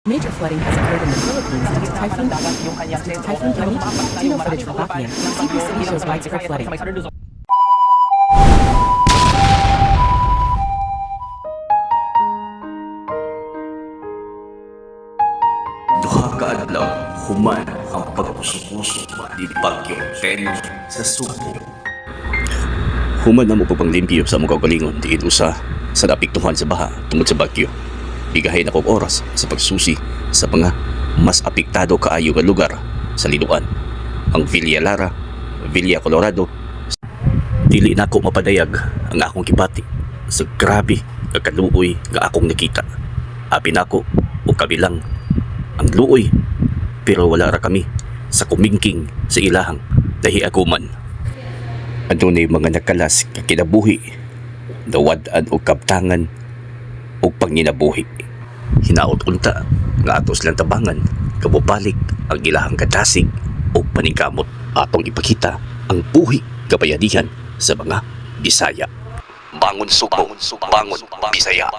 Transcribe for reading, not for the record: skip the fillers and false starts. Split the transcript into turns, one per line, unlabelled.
Major flooding has occurred in the Philippines due to Typhoon Kamichi. Video footage from Bacnian. Cebu City shows widespread flooding.
Duha ka adlaw human ang pagpuso-puso di bagyong Ken sa Subo.
Human na mo papanglimpyo sa mga kaugalingon diin usa sa napiktuhan sa baha tungod sa bagyo. Bigahin akong oras sa pagsusi sa mga mas apektado kaayo nga lugar sa linuan. Ang Villa Lara, Villa Colorado. Dili na ako mapadayag ang akong kibati sa grabe nga kaluoy nga akong nakita. Apin ako o kabilang ang luoy pero wala ra kami sa kumingking sa ilahang dahiaguman. Adunay mga nakalas nga kinabuhi, dawad-an o kabtangan o panginabuhi. Hinaot unta nga atos lang tabangan kabubalik ang ilahang kadasig o paningkamot atong ipakita ang buhi kabayanihan sa mga Bisaya. Bangon Subo, bangon Bisaya.